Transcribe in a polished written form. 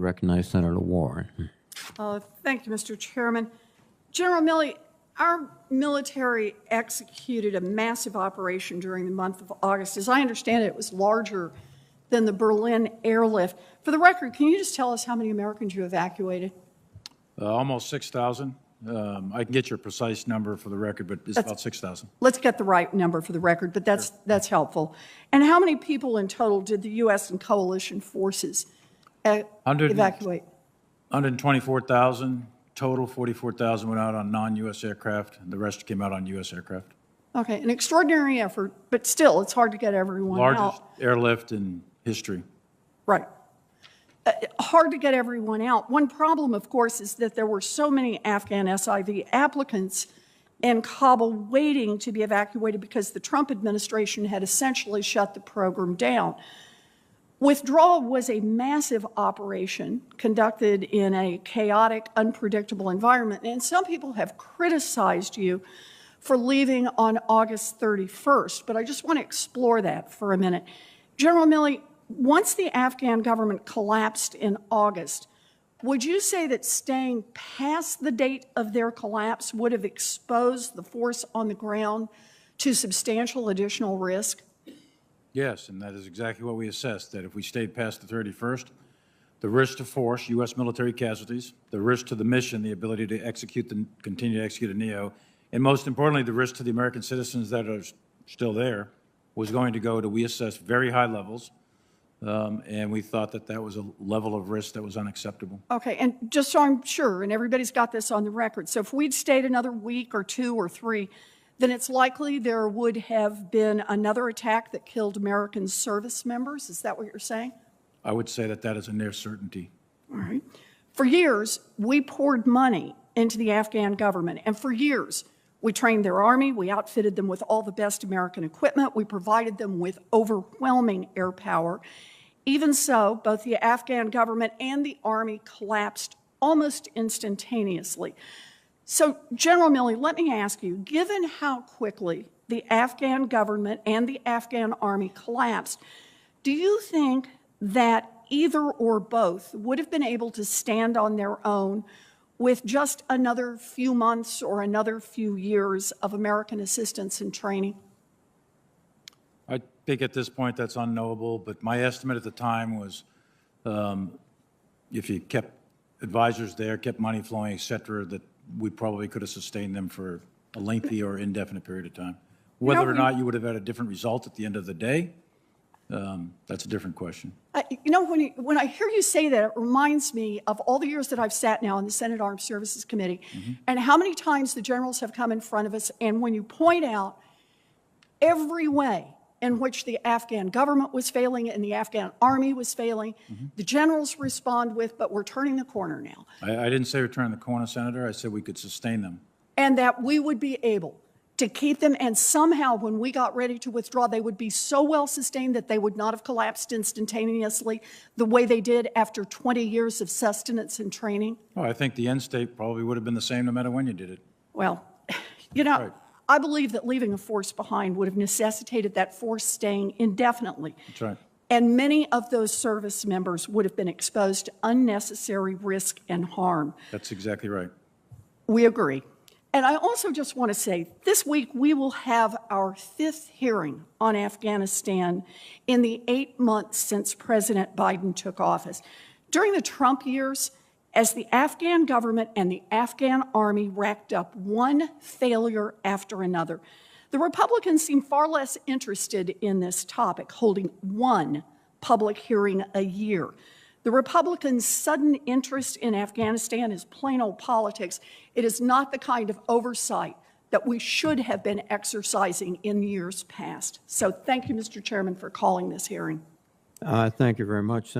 recognize Senator Warren. Thank you, Mr. Chairman. General Milley, our military executed a massive operation during the month of August. As I understand it, it was larger than the Berlin airlift. For the record, can you just tell us how many Americans you evacuated? Almost 6,000. I can get your precise number for the record, but it's about 6,000. Let's get the right number for the record, but that's helpful. And how many people in total did the U.S. and coalition forces evacuate? 124,000 total. 44,000 went out on non-U.S. aircraft, and the rest came out on U.S. aircraft. Okay, an extraordinary effort, but still, it's hard to get everyone out. Largest airlift in history. Right. Hard to get everyone out. One problem, of course, is that there were so many Afghan SIV applicants in Kabul waiting to be evacuated because the Trump administration had essentially shut the program down. Withdrawal was a massive operation conducted in a chaotic, unpredictable environment, and some people have criticized you for leaving on August 31st, but I just want to explore that for a minute. General Milley, once the Afghan government collapsed in August, would you say that staying past the date of their collapse would have exposed the force on the ground to substantial additional risk? Yes, and that is exactly what we assessed, that if we stayed past the 31st, the risk to force, U.S. military casualties, the risk to the mission, the ability to continue to execute a NEO, and most importantly, the risk to the American citizens that are still there was going to go to, we assessed, very high levels. And we thought that that was a level of risk that was unacceptable. Okay, and just so I'm sure, and everybody's got this on the record, so if we'd stayed another week or 2 or 3, then it's likely there would have been another attack that killed American service members? Is that what you're saying? I would say that that is a near certainty. All right. For years, we poured money into the Afghan government, and for years, we trained their army, we outfitted them with all the best American equipment, we provided them with overwhelming air power. Even so, both the Afghan government and the army collapsed almost instantaneously. So, General Milley, let me ask you, given how quickly the Afghan government and the Afghan army collapsed, do you think that either or both would have been able to stand on their own with just another few months or another few years of American assistance and training? I think at this point that's unknowable, but my estimate at the time was if you kept advisors there, kept money flowing, et cetera, that we probably could have sustained them for a lengthy or indefinite period of time. Whether or not you would have had a different result at the end of the day, that's a different question. You know, when I hear you say that, it reminds me of all the years that I've sat now on the Senate Armed Services Committee, and how many times the generals have come in front of us, and when you point out every way in which the Afghan government was failing and the Afghan army was failing, the generals respond with, but we're turning the corner now. I didn't say we're turning the corner, Senator. I said we could sustain them. And that we would be able to keep them, and somehow when we got ready to withdraw, they would be so well sustained that they would not have collapsed instantaneously the way they did after 20 years of sustenance and training? Oh, I think the end state probably would have been the same no matter when you did it. Well, you know, Right. I believe that leaving a force behind would have necessitated that force staying indefinitely. That's right. And many of those service members would have been exposed to unnecessary risk and harm. That's exactly right. We agree. And I also just want to say, this week we will have our 5th hearing on Afghanistan in the 8 months since President Biden took office. During the Trump years, as the Afghan government and the Afghan army racked up one failure after another, the Republicans seem far less interested in this topic, holding one public hearing a year. The Republicans' sudden interest in Afghanistan is plain old politics. It is not the kind of oversight that we should have been exercising in years past. So thank you, Mr. Chairman, for calling this hearing. Thank you very much, Senator.